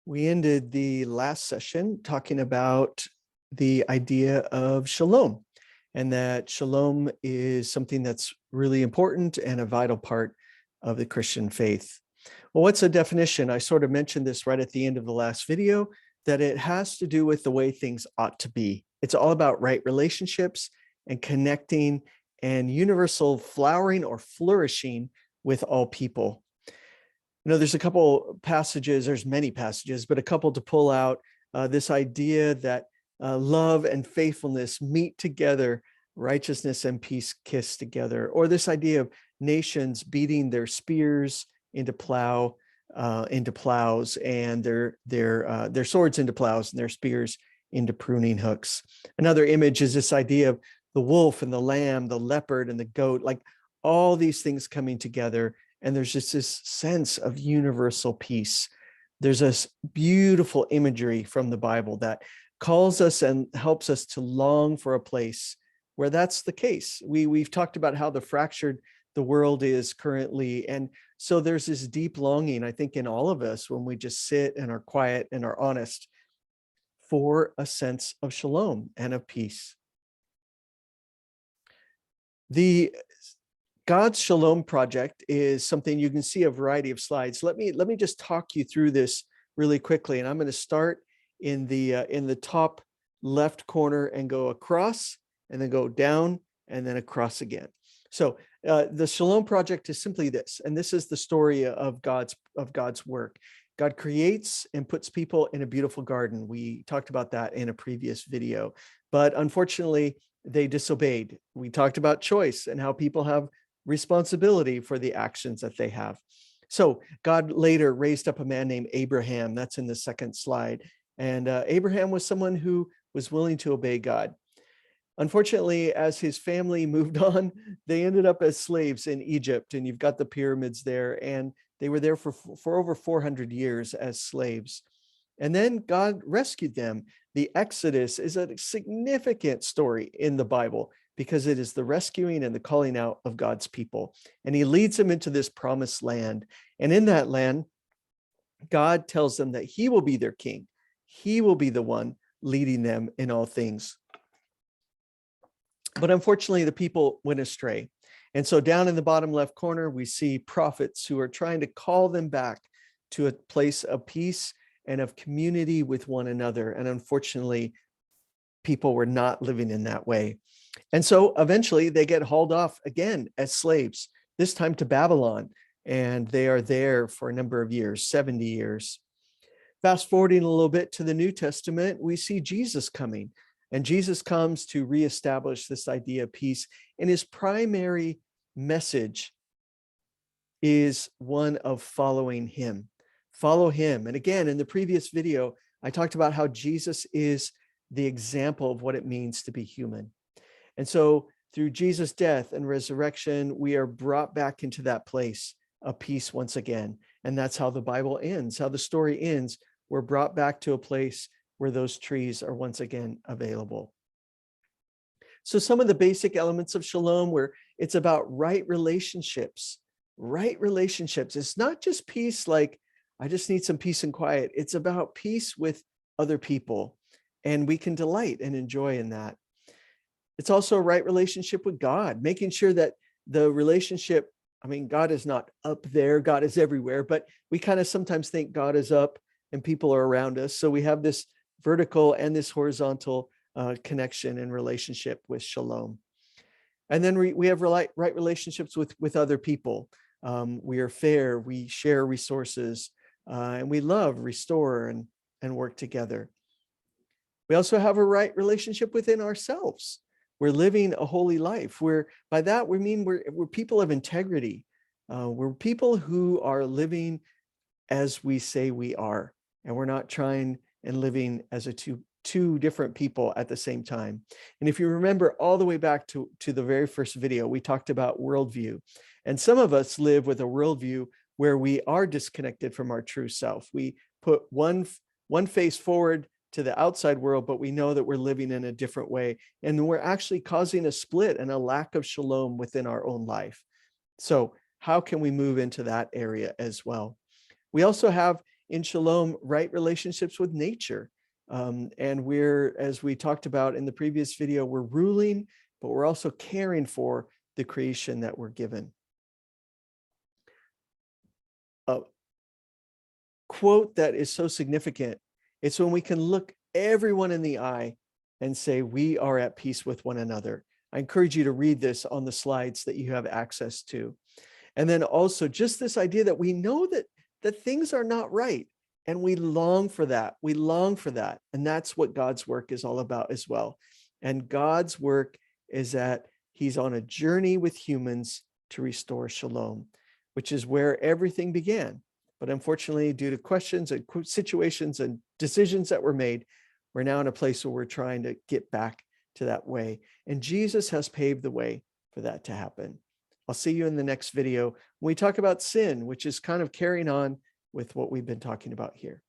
We ended the last session talking about the idea of shalom, and that shalom is something that's really important and a vital part of the Christian faith. Well, what's a definition? I sort of mentioned this right at the end of the last video, that it has to do with the way things ought to be. It's all about right relationships and connecting and universal flowering or flourishing with all people. There's a couple passages, there's many passages, but a couple to pull out this idea that love and faithfulness meet together, righteousness and peace kiss together, or this idea of nations beating their spears into plows, and their swords into plows and their spears into pruning hooks. Another image is this idea of the wolf and the lamb, the leopard and the goat, like all these things coming together. And there's just this sense of universal peace. There's this beautiful imagery from the Bible that calls us and helps us to long for a place where that's the case. We've talked about how fractured the world is currently. And so there's this deep longing, I think, in all of us when we just sit and are quiet and are honest for a sense of shalom and of peace. The God's Shalom Project is something you can see a variety of slides. Let me just talk you through this really quickly. And I'm going to start in the top left corner and go across and then go down and then across again. So the Shalom Project is simply this, and this is the story of God's work. God creates and puts people in a beautiful garden. We talked about that in a previous video, but unfortunately they disobeyed. We talked about choice and how people have responsibility for the actions that they have. So God later raised up a man named Abraham. That's in the second slide. And Abraham was someone who was willing to obey God. Unfortunately, as his family moved on, they ended up as slaves in Egypt. And you've got the pyramids there. And they were there for over 400 years as slaves. And then God rescued them. The Exodus is a significant story in the Bible, because it is the rescuing and the calling out of God's people. And he leads them into this promised land. And in that land, God tells them that he will be their king. He will be the one leading them in all things. But unfortunately, the people went astray. And so down in the bottom left corner, we see prophets who are trying to call them back to a place of peace and of community with one another. And unfortunately, people were not living in that way. And so eventually they get hauled off again as slaves, this time to Babylon. And they are there for a number of years, 70 years. Fast forwarding a little bit to the New Testament, we see Jesus coming. And Jesus comes to reestablish this idea of peace. And his primary message is one of following him. Follow him. And again, in the previous video, I talked about how Jesus is the example of what it means to be human. And so through Jesus' death and resurrection, we are brought back into that place of peace once again. And that's how the Bible ends, how the story ends. We're brought back to a place where those trees are once again available. So some of the basic elements of shalom, where it's about right relationships. Right relationships. It's not just peace like, I just need some peace and quiet. It's about peace with other people. And we can delight and enjoy in that. It's also a right relationship with God, making sure that the relationship, God is not up there, God is everywhere, but we kind of sometimes think God is up and people are around us. So we have this vertical and this horizontal connection and relationship with shalom. And then we have right relationships with other people. We are fair, we share resources, and we love, restore, and work together. We also have a right relationship within ourselves. We're living a holy life. By that we mean we're people of integrity. We're people who are living as we say we are, and we're not trying and living as two different people at the same time. And if you remember all the way back to the very first video, we talked about worldview. And some of us live with a worldview where we are disconnected from our true self. We put one face forward to the outside world, but we know that we're living in a different way. And we're actually causing a split and a lack of shalom within our own life. So how can we move into that area as well? We also have in Shalom right relationships with nature. And we're, as we talked about in the previous video, we're ruling, but we're also caring for the creation that we're given. A quote that is so significant, it's when we can look everyone in the eye and say, we are at peace with one another. I encourage you to read this on the slides that you have access to. And then also just this idea that we know that things are not right, and we long for that. We long for that. And that's what God's work is all about as well. And God's work is that he's on a journey with humans to restore shalom, which is where everything began. But unfortunately, due to questions and situations and decisions that were made, we're now in a place where we're trying to get back to that way. And Jesus has paved the way for that to happen. I'll see you in the next video when we talk about sin, which is kind of carrying on with what we've been talking about here.